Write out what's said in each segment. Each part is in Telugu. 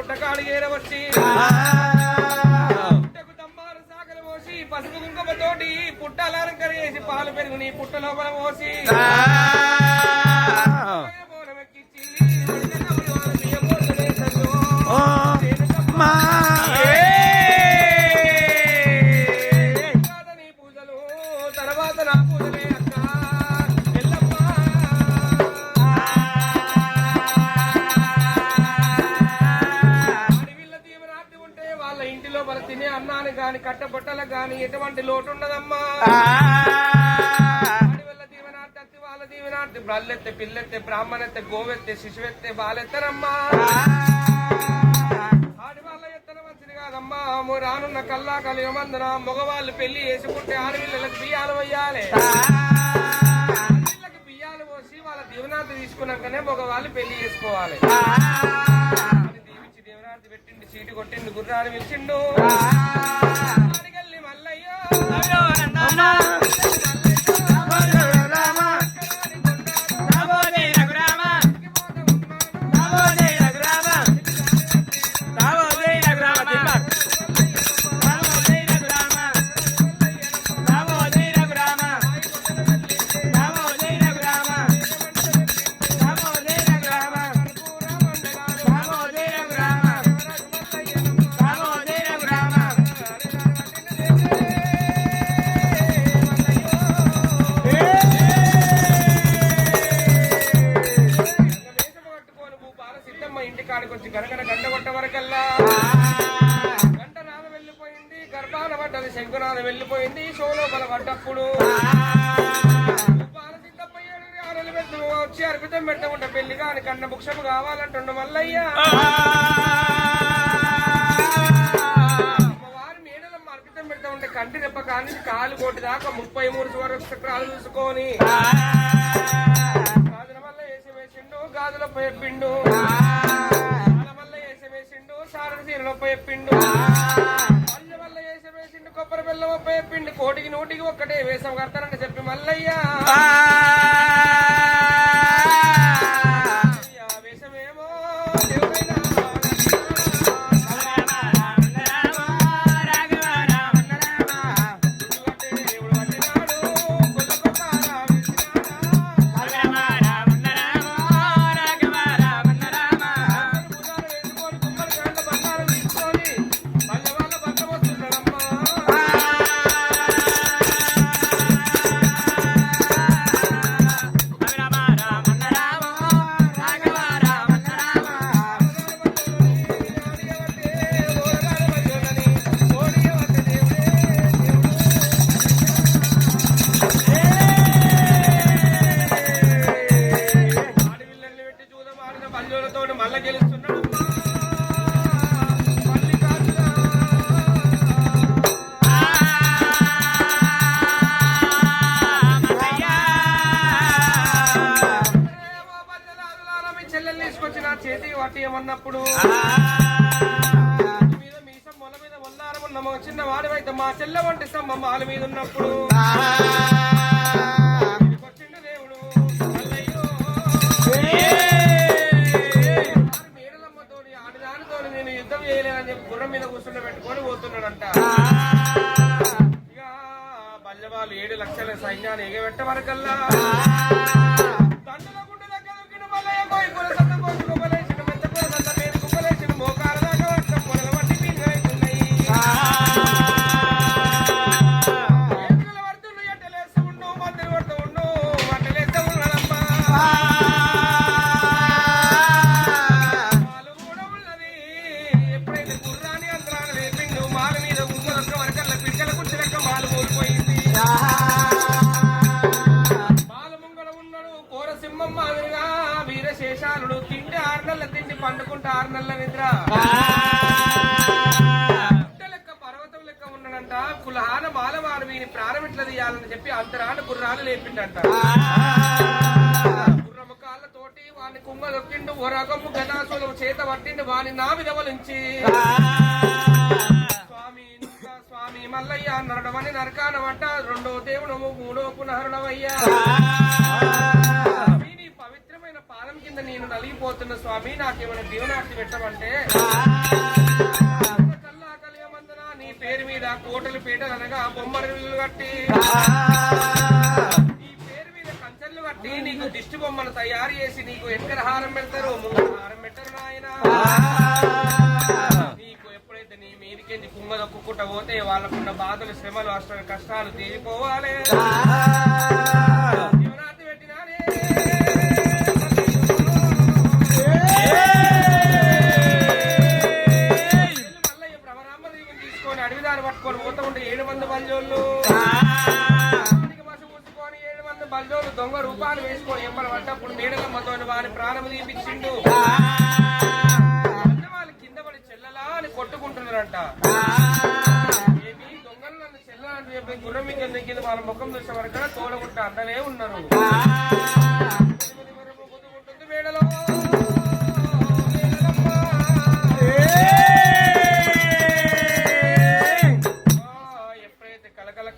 పుట్టకాడిగేర వచ్చి పుట్టకు తమ్మారు సాగలు పోసి పసుపు కుంకుమతోటి పుట్ట అలంకరణ చేసి పాలు పెరుగు నీ పుట్ట లోపల పోసి కట్టబొట్టలకు గాని ఎటువంటి లోటు ఉండదమ్మా. ఆడివల్ల దీవెనార్తి అత్తి వాళ్ళ దీవెనార్తి బ్రల్లెత్తే పిల్లెత్తే బ్రాహ్మణెత్తే గోవెత్తే శిశువెత్తే బాలెత్తరమ్మా. ఆడి వాళ్ళ ఎత్తన మంచిది కాదమ్మా. రానున్న కల్లా కలియమందున మగవాళ్ళు పెళ్లి చేసుకుంటే ఆడపిల్లలకు బియ్యాలు వేయాలి. ఆడపిల్లకి బియ్యాలు పోసి వాళ్ళ దీవెనార్తి తీసుకున్నాకనే మగవాళ్ళు పెళ్లి చేసుకోవాలి. దీవించి దీవెనార్తి పెట్టిండు చీటి కొట్టిండు గుర్రాలు పిలిచిండు ఇంటికాడికొచ్చి గనగన గంట కొట్ట వరకల్లా గంట నాద వెళ్ళిపోయింది. గర్భాన పడ్డది శంకునాథ వెళ్ళిపోయింది. షోలోపల పడ్డప్పుడు వచ్చి అర్పితం పెట్టకుండా పెళ్లి కాని కన్న బుక్షము కావాలంటుండు మల్లయ్య. అమ్మవారి మేడలమ్మ అర్పితం పెడతా ఉంటే కంటి రెప్ప కాని కాలు కోటి దాకా 33 సువర్ణ చక్రాలు చూసుకొని గాజుల వల్ల వేసి వేసిండు. గాజుల చెప్పిండు వల్ల వేసి వేసిండు. సారణ సీరలో చెప్పిండు. పల్లె వల్ల వేసి వేసిండు. కొబ్బరి బెల్లం చెప్పిండు. కోటికి నూటికి ఒక్కటే వేషం కడతారని చెప్పి మల్లయ్య చేతికి వాటి ఏమన్నప్పుడు మీద మీసం మొల మీద మొల్లారమున్నమో చిన్న వాడివైతే మా చెల్ల వంటి సమ్మ మాల మీద ఉన్నప్పుడు వచ్చిండు దేవుడు మేడలమ్మతోని ఆడిదానితోని నేను యుద్ధం చేయలేనని చెప్పి గుర్రం మీద కూర్చుండ పెట్టుకొని పోతున్నాడంట. ఇక బల్యవాళ్ళు 7 లక్షల సైన్యాన్ని ఎగబెట్ట వరకల్లా వీరశేషాలుడు తిండి 6 నెలల తిండి పండుకుంటే 6 నెలల నిద్ర లెక్క పర్వతం లెక్క ఉన్నాడంట. కులహాన మాలవారు వీని ప్రారంభిట్ల తీయాలని చెప్పి అంతరాన గుర్రాలు లేపిండంట. గుర్రము కాళ్ళతోటి వాడిని కుంగ దొక్కిండు. ఒరగమ్ము గదాసులు చేత పట్టిండు. వాని నా విధవలించి స్వామి స్వామి మల్లయ్య నరడమని నరకానమంట. 2వ దేవుడు 3వ పునహరుడవయ్యా. పాదం కింద నేను నలిగిపోతున్న స్వామి నాకేమైనా దీవనార్తి పెట్టమంటే పేటలు అనగా బొమ్మలు కట్టి ఈ పేరు మీద కంచెలు కట్టి నీకు దిష్టి బొమ్మను తయారు చేసి నీకు ఎక్కడ హారం పెడతారు ముంగర హారం పెట్టరు నాయన నీకు ఎప్పుడైతే నీ మీదికెళ్ళి కుంగ దొక్కుకుంటా పోతే వాళ్ళకున్న బాధలు శ్రమలు అష్ట కష్టాలు తీరిపోవాలి శివరాత్రి పెట్టినానే అడవిదారు పట్టుకొని పోతా ఉంటే 7 మంది బల్జోళ్ళు బస్సు పుచ్చుకొని 7 మంది బల్జోళ్ళు దొంగ రూపాయలు వేసుకొని ఎమ్మలు పడ్డప్పుడు మేడలమ్మతో వారి ప్రాణం తీపించిండు వాళ్ళు కింద పడి చెల్లలా అని కొట్టుకుంటున్నారంట ఏమి దొంగలు నన్ను చెల్లలా అని చెప్పి గుర్రం మీద దిగింది వాళ్ళ ముఖం చూసే వరకు తోడగుట్ట అందనే ఉన్నారు కొట్టుకుంటుంది మేడలో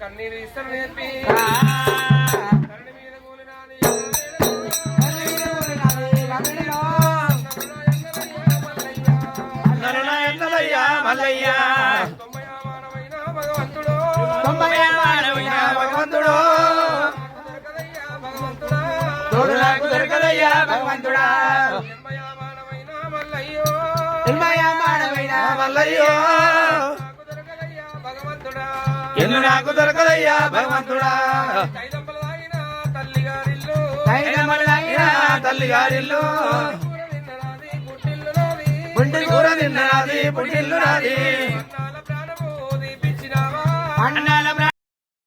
కన్నీరు ఇస్తారు నేర్పి కరణి మీద కూలినాని మల్లయ్య 90 భగవంతుడు తోడు నాకు దొరకదయ్యా భగవంతుడా మల్లయ్యో ఎన్ను నాకు దొరకదయ్యా భగవంతుడా తల్లిగారిల్లు పుంటి కూర తిన్నది పుట్టిల్లు నాది అన్నాల